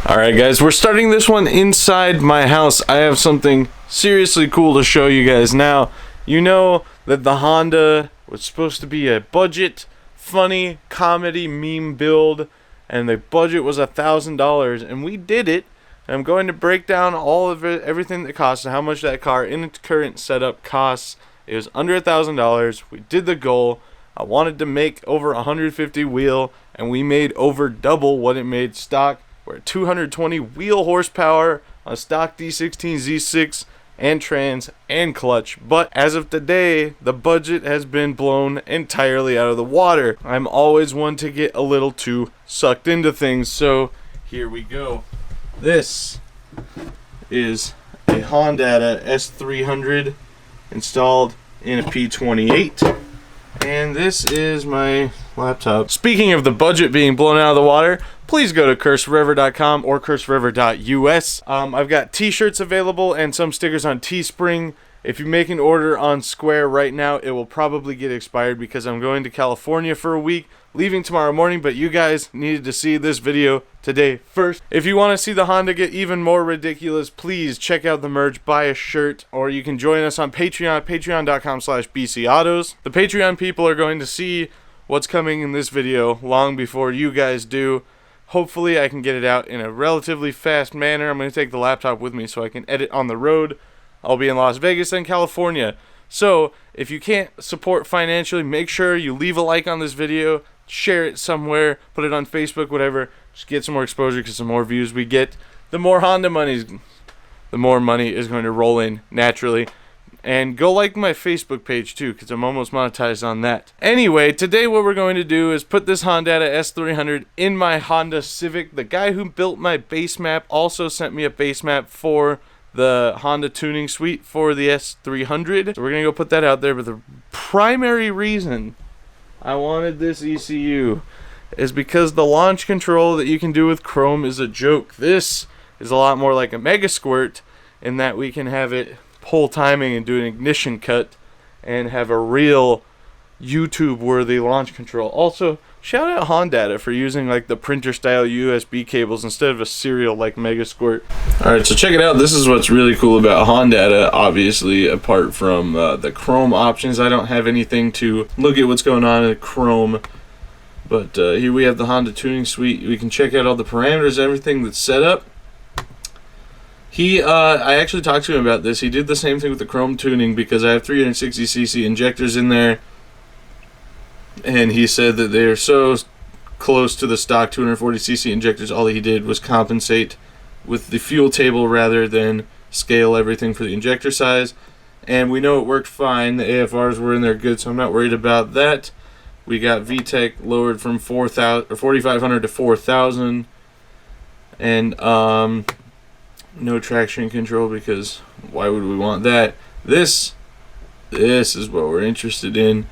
Alright guys, we're starting this one inside my house. I have something seriously cool to show you guys. Now, you know that the Honda was supposed to be a budget, funny, comedy, meme build, and the budget was $1,000, and we did it. And I'm going to break down all of it, everything that costs, and how much that car in its current setup costs. It was under $1,000. We did the goal. I wanted to make over 150 wheel, and we made over double what it made stock. We're at 220 wheel horsepower on a stock D16 Z6 and trans and clutch. But as of today, the budget has been blown entirely out of the water. I'm always one to get a little too sucked into things, so here we go. This is a Honda S300 installed in a P28. And this is my laptop. Speaking of the budget being blown out of the water, please go to curseforever.com or curseforever.us. I've got t-shirts available and some stickers on Teespring. If you make an order on Square right now, it will probably get expired because I'm going to California for a week, leaving tomorrow morning, but you guys needed to see this video today first. If you want to see the Honda get even more ridiculous, please check out the merch, buy a shirt, or you can join us on Patreon, patreon.com/bcautos. The Patreon people are going to see what's coming in this video long before you guys do. Hopefully I can get it out in a relatively fast manner. I'm going to take the laptop with me so I can edit on the road. I'll be in Las Vegas and California. So if you can't support financially, make sure you leave a like on this video, share it somewhere, put it on Facebook, whatever. Just get some more exposure, because the more views we get, the more Honda money, the more money is going to roll in naturally. And go like my Facebook page too, because I'm almost monetized on that. Anyway, today what we're going to do is put this Honda S300 in my Honda Civic. The guy who built my base map also sent me a base map for the Honda tuning suite for the S300. So we're going to go put that out there. But the primary reason I wanted this ECU is because the launch control that you can do with Chrome is a joke. This is a lot more like a Mega Squirt in that we can have it pull timing and do an ignition cut and have a real YouTube worthy launch control. Also, shout out Honda for using like the printer style USB cables instead of a serial like Mega Squirt. Alright, so check it out. This is what's really cool about Honda. Obviously, apart from the Chrome options, I don't have anything to look at what's going on in Chrome. But here we have the Honda tuning suite. We can check out all the parameters, everything that's set up. I actually talked to him about this. He did the same thing with the Chrome tuning because I have 360cc injectors in there. And he said that they are so close to the stock 240cc injectors, all he did was compensate with the fuel table rather than scale everything for the injector size. And we know it worked fine. The AFRs were in there good, so I'm not worried about that. We got VTEC lowered from 4,500 to 4,000. And no traction control, because why would we want that? This is what we're interested in.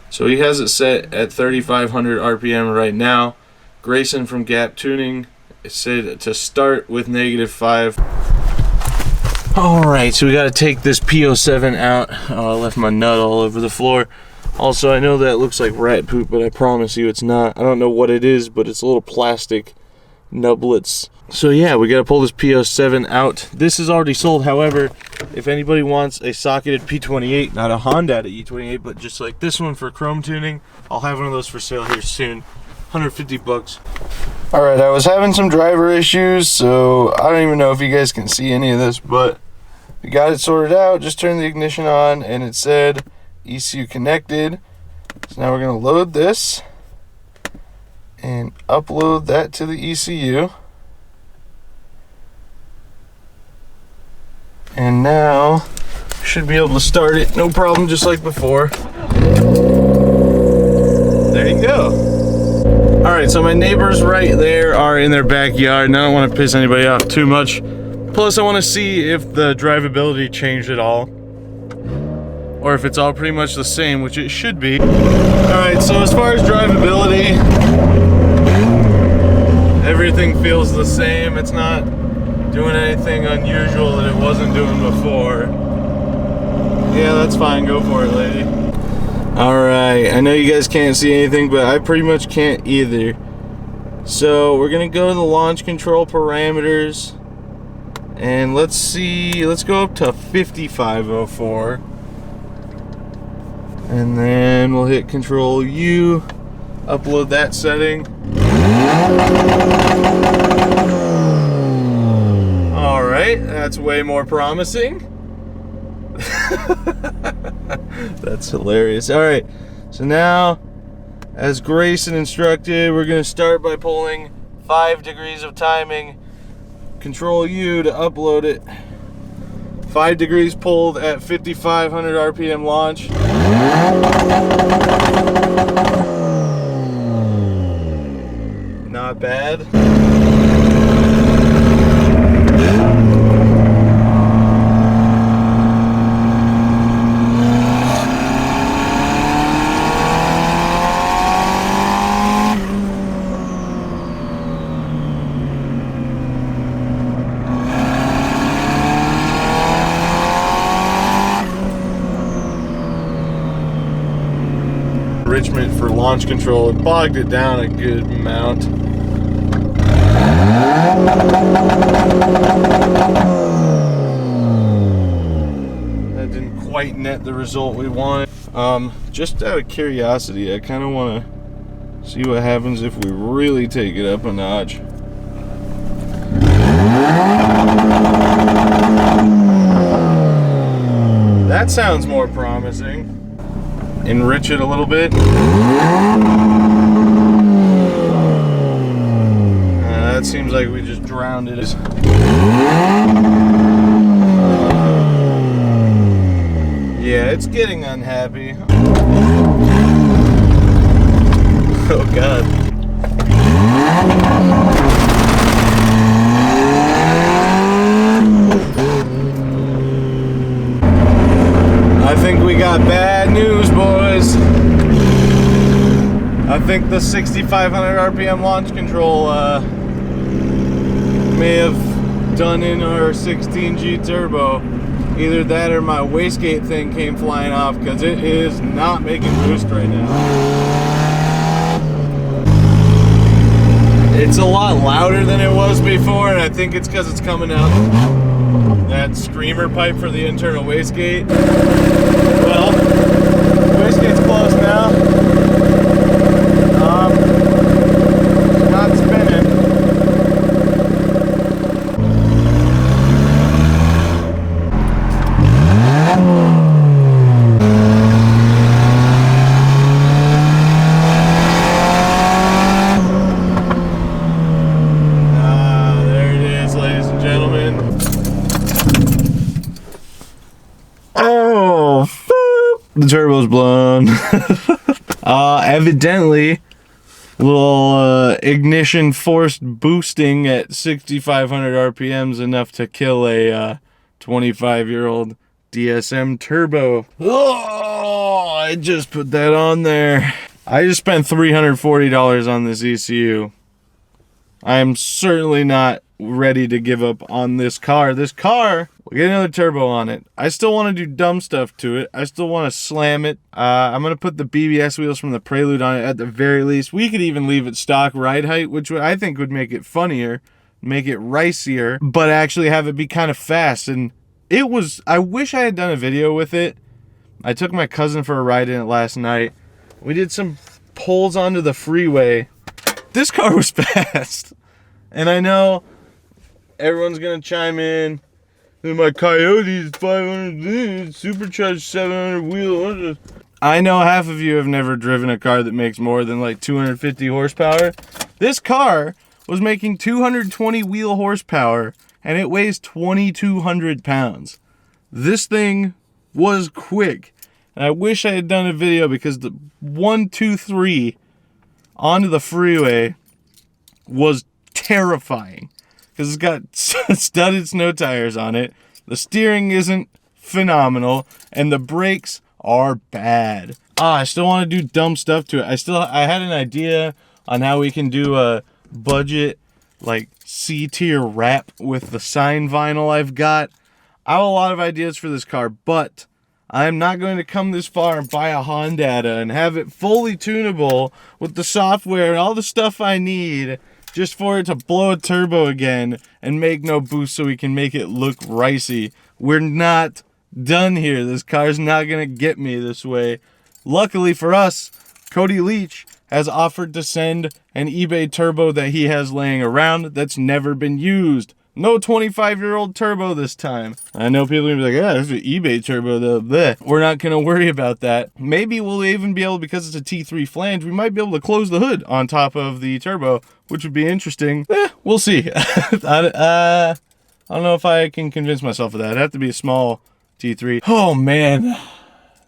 So he has it set at 3,500 RPM right now. Grayson from Gap Tuning said to start with -5. Alright, so we got to take this P07 out. Oh, I left my nut all over the floor. Also, I know that looks like rat poop, but I promise you it's not. I don't know what it is, but it's little plastic nublets. So yeah, we got to pull this P07 out. This is already sold. However, if anybody wants a socketed P28, not a Honda E28, but just like this one for Chrome tuning, I'll have one of those for sale here soon. 150 bucks. Alright, I was having some driver issues, so I don't even know if you guys can see any of this, but we got it sorted out. Just turned the ignition on and it said ECU connected. So now we're going to load this and upload that to the ECU. And now should be able to start it, no problem, just like before. There you go. Alright, so my neighbors right there are in their backyard, and I don't want to piss anybody off too much. Plus, I want to see if the drivability changed at all, or if it's all pretty much the same, which it should be. Alright, so as far as drivability, everything feels the same. It's not doing anything unusual that it wasn't doing before. Yeah, that's fine. Go for it, lady. Alright, I know you guys can't see anything, but I pretty much can't either. So we're gonna go to the launch control parameters, and let's go up to 5504, and then we'll hit Control U, upload that setting. All right, that's way more promising. That's hilarious. All right, so now, as Grayson instructed, we're going to start by pulling 5 degrees of timing. Control U to upload it. 5 degrees pulled at 5,500 RPM launch. Not bad. Enrichment for launch control, it bogged it down a good amount. That didn't quite net the result we wanted. Just out of curiosity, I kind of want to see what happens if we really take it up a notch. That sounds more promising. Enrich it a little bit. That seems like we just drowned it. Yeah, it's getting unhappy. Oh God. I think we got bad news, boys. I think the 6,500 RPM launch control may have done in our 16G turbo. Either that or my wastegate thing came flying off, because it is not making boost right now. It's a lot louder than it was before, and I think it's because it's coming out that screamer pipe for the internal wastegate. Well, wastegate's closed now. Not spinning. There it is, ladies and gentlemen. Oh, the turbo's blown. Evidently, little ignition forced boosting at 6,500 RPMs enough to kill a 25-year-old DSM turbo. Oh, I just put that on there. I just spent $340 on this ECU. I am certainly not ready to give up on this car. This car will get another turbo on it. I still want to do dumb stuff to it. I still want to slam it. I'm going to put the BBS wheels from the Prelude on it at the very least. We could even leave it stock ride height, which I think would make it funnier, make it ricier, but actually have it be kind of fast. And it was, I wish I had done a video with it. I took my cousin for a ride in it last night. We did some pulls onto the freeway. This car was fast. And I know everyone's going to chime in. My Coyote's 500, supercharged 700 wheel. I know half of you have never driven a car that makes more than like 250 horsepower. This car was making 220 wheel horsepower, and it weighs 2,200 pounds. This thing was quick. And I wish I had done a video, because the 1, 2, 3 onto the freeway was terrifying. Because it's got studded snow tires on it. The steering isn't phenomenal, and the brakes are bad. I still want to do dumb stuff to it. I had an idea on how we can do a budget, like, C-tier wrap with the sign vinyl I've got. I have a lot of ideas for this car, but I'm not going to come this far and buy a Honda and have it fully tunable with the software and all the stuff I need just for it to blow a turbo again and make no boost so we can make it look ricey. We're not done here. This car's not gonna get me this way. Luckily for us, Cody Leach has offered to send an eBay turbo that he has laying around that's never been used. No 25-year-old turbo this time. I know people are gonna be like, yeah, this is an eBay turbo though. Bleh. We're not gonna worry about that. Maybe we'll even be able, because it's a T3 flange, we might be able to close the hood on top of the turbo, which would be interesting. We'll see. I don't know if I can convince myself of that. It'd have to be a small T3. Oh man,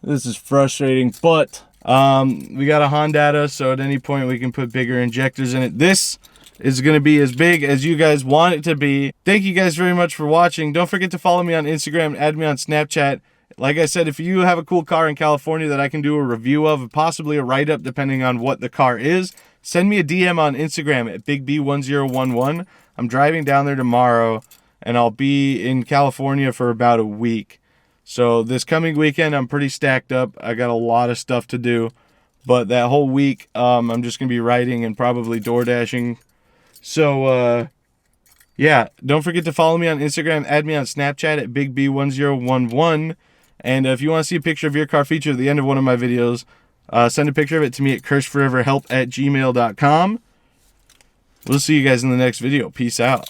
this is frustrating, but we got a Honda, so at any point we can put bigger injectors in it. This is going to be as big as you guys want it to be. Thank you guys very much for watching. Don't forget to follow me on Instagram, add me on Snapchat. Like I said, if you have a cool car in California that I can do a review of, possibly a write-up depending on what the car is, send me a DM on Instagram at BigB1011. I'm driving down there tomorrow, and I'll be in California for about a week. So this coming weekend, I'm pretty stacked up. I got a lot of stuff to do. But that whole week, I'm just going to be writing and probably door dashing. So, yeah, don't forget to follow me on Instagram, add me on Snapchat at BigB1011, and if you want to see a picture of your car featured at the end of one of my videos, send a picture of it to me at curseforeverhelp@gmail.com. We'll see you guys in the next video. Peace out.